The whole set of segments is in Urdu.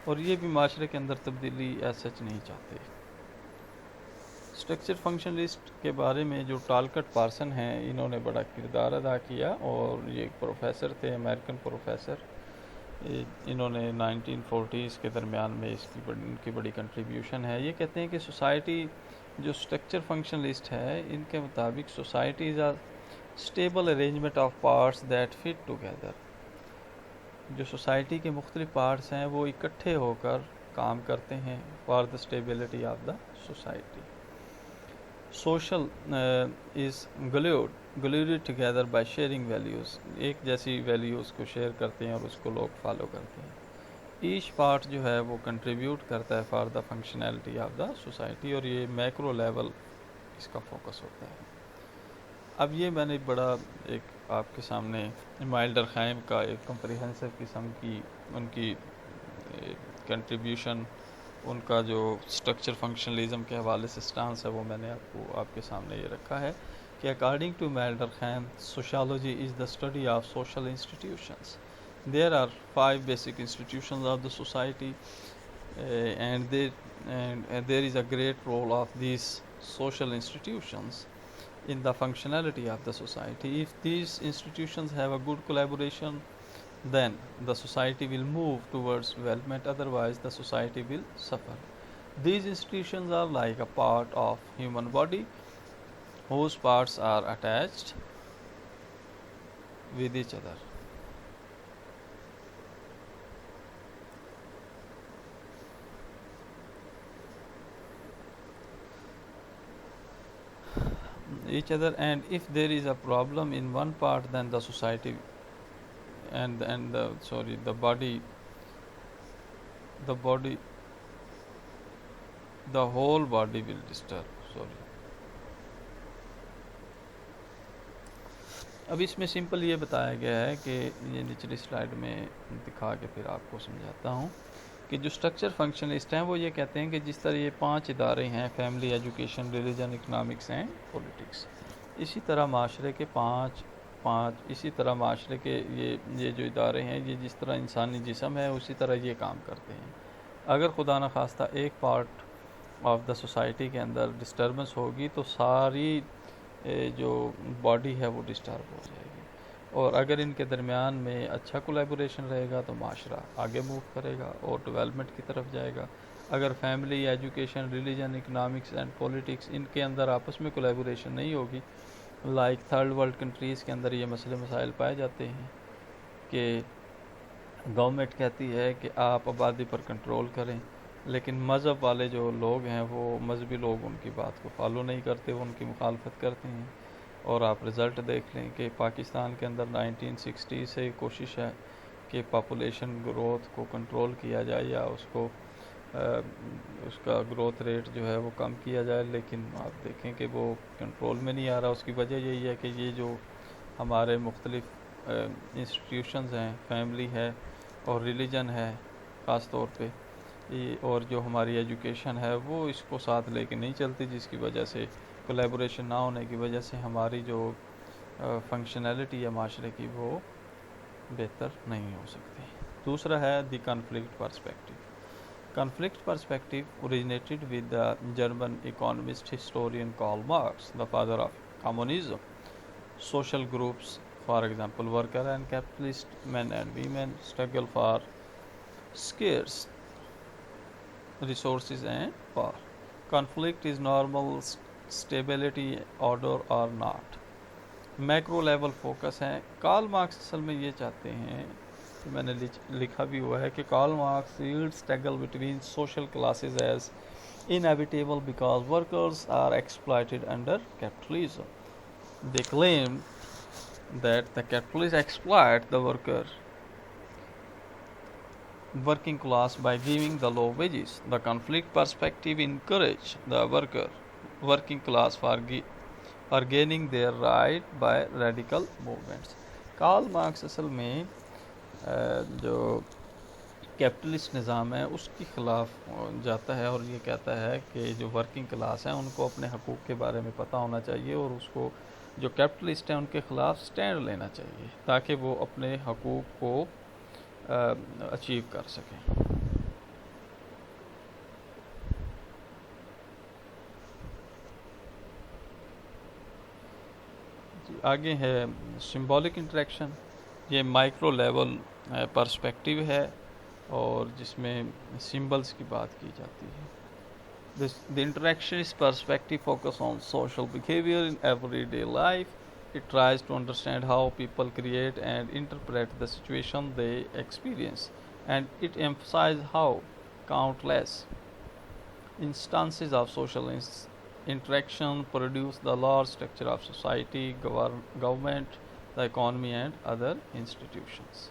اور یہ بھی معاشرے کے اندر تبدیلی ایسا نہیں چاہتے۔ اسٹرکچر فنکشنلسٹ کے بارے میں جو ٹالکٹ پارسن ہیں، انہوں نے بڑا کردار ادا کیا، اور یہ ایک پروفیسر تھے، امریکن پروفیسر۔ انہوں نے 1940s کے درمیان میں ان کی بڑی کنٹریبیوشن ہے۔ یہ کہتے ہیں کہ سوسائٹی جو اسٹرکچر فنکشنلسٹ ہے، ان کے مطابق society is a stable arrangement of parts that fit together. جو سوسائٹی کے مختلف پارٹس ہیں وہ اکٹھے ہو کر کام کرتے ہیں for the stability of the society. Social is glued together by sharing values, ایک جیسی ویلیوز کو شیئر کرتے ہیں اور اس کو لوگ فالو کرتے ہیں۔ ایچ پارٹ جو ہے وہ کنٹریبیوٹ کرتا ہے for the functionality of the society, اور یہ میکرو لیول اس کا فوکس ہوتا ہے۔ اب یہ میں نے بڑا ایک آپ کے سامنے مائلڈر خیم کا ایک کمپریہنسو قسم کی ان کی کنٹریبیوشن، ان کا جو اسٹرکچر فنکشنلزم کے حوالے سے سٹانس ہے، وہ میں نے آپ کے سامنے یہ رکھا ہے کہ اکارڈنگ ٹو مائلڈر خیم، sociology is the study of social institutions. There are 5 basic institutions of the society, and there is a great role of these social institutions in the functionality of the society. If these institutions have a good collaboration, then the society will move towards development, otherwise the society will suffer. These institutions are like a part of human body whose parts are attached with each other. And if there is a problem in one part, then the society and the body, the whole body will disturb. اب اس میں سمپل یہ بتایا گیا ہے کہ یہ نچلی سلائیڈ میں دکھا کے پھر آپ کو سمجھاتا ہوں کہ جو اسٹرکچر فنکشنلسٹ ہیں وہ یہ کہتے ہیں کہ جس طرح یہ 5 ادارے ہیں، family, education, religion, economics and politics, اسی طرح معاشرے کے اسی طرح معاشرے کے یہ جو ادارے ہیں، یہ جس طرح انسانی جسم ہے اسی طرح یہ کام کرتے ہیں۔ اگر خدا نخواستہ ایک پارٹ آف دا سوسائٹی کے اندر ڈسٹربنس ہوگی تو ساری جو باڈی ہے وہ ڈسٹرب ہو جائے گی، اور اگر ان کے درمیان میں اچھا کولیبوریشن رہے گا تو معاشرہ آگے موو کرے گا اور ڈیولپمنٹ کی طرف جائے گا۔ اگر family, education, religion, economics and politics, ان کے اندر آپس میں کولیبوریشن نہیں ہوگی، لائک تھرڈ ورلڈ کنٹریز کے اندر یہ مسائل پائے جاتے ہیں کہ گورنمنٹ کہتی ہے کہ آپ آبادی پر کنٹرول کریں، لیکن مذہب والے جو لوگ ہیں، وہ مذہبی لوگ ان کی بات کو فالو نہیں کرتے، وہ ان کی مخالفت کرتے ہیں۔ اور آپ رزلٹ دیکھ لیں کہ پاکستان کے اندر 1960 سے کوشش ہے کہ پاپولیشن گروتھ کو کنٹرول کیا جائے یا اس کا گروتھ ریٹ جو ہے وہ کم کیا جائے، لیکن آپ دیکھیں کہ وہ کنٹرول میں نہیں آ رہا۔ اس کی وجہ یہی ہے کہ یہ جو ہمارے مختلف انسٹیٹیوشنز ہیں، فیملی ہے اور ریلیجن ہے خاص طور پہ، اور جو ہماری ایجوکیشن ہے وہ اس کو ساتھ لے کے نہیں چلتی، جس کی وجہ سے کولیبوریشن نہ ہونے کی وجہ سے ہماری جو فنکشنالٹی ہے معاشرے کی وہ بہتر نہیں ہو سکتی۔ دوسرا ہے the conflict perspective. Conflict perspective originated with the German economist historian Karl Marx, the father of communism. Social groups, for example worker and capitalist, men and women struggle for scarce resources and power. Conflict is normal, stability, order or not. Macro level focus ہے۔ کارل مارکس اصل میں یہ چاہتے ہیں کہ میں نے لکھا بھی ہوا ہے کہ Karl Marx viewed struggle between social classes as inevitable because workers are exploited under capitalism. They claimed that the capitalists exploit the working class by giving the low wages. The conflict perspective encouraged the working class for gaining their right by radical movements. Karl Marx اصل میں جو کیپٹلسٹ نظام ہے اس کے خلاف جاتا ہے، اور یہ کہتا ہے کہ جو ورکنگ کلاس ہیں ان کو اپنے حقوق کے بارے میں پتہ ہونا چاہیے، اور اس کو جو کیپٹلسٹ ہیں ان کے خلاف سٹینڈ لینا چاہیے تاکہ وہ اپنے حقوق کو اچیو کر سکیں۔ آگے ہے سمبولک انٹریکشن. یہ مائکرو لیول پرسپیکٹیو ہے اور جس میں سمبلس کی بات کی جاتی ہے. The interactionist perspective focus on social behavior in everyday life. It tries to understand how people create and interpret the situation they experience, and it emphasizes how countless instances of social interaction produce the large structure of society, government, the economy, and other institutions.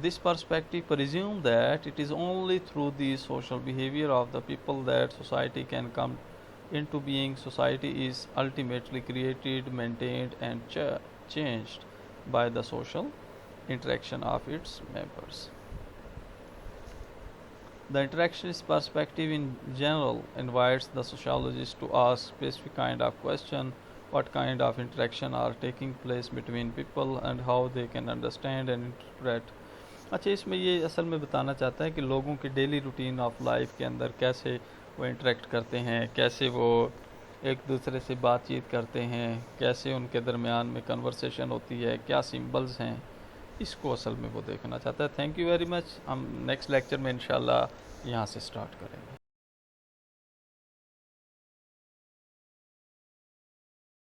This perspective presumes that it is only through the social behavior of the people that society can come into being. Society is ultimately created, maintained, and changed by the social interaction of its members. The interactionist perspective in general invites the sociologist to ask specific kind of question: what kind of interaction are taking place between people and how they can understand and interpret. اچھا، اس میں یہ اصل میں بتانا چاہتا ہے کہ لوگوں کے ڈیلی روٹین آف لائف کے اندر کیسے وہ انٹریکٹ کرتے ہیں، کیسے وہ ایک دوسرے سے بات چیت کرتے ہیں، کیسے ان کے درمیان میں کنورسیشن ہوتی ہے، کیا سمبلز ہیں، اس کو اصل میں وہ دیکھنا چاہتا ہے. Thank you very much. ہم نیکسٹ لیکچر میں انشاءاللہ یہاں سے سٹارٹ کریں گے.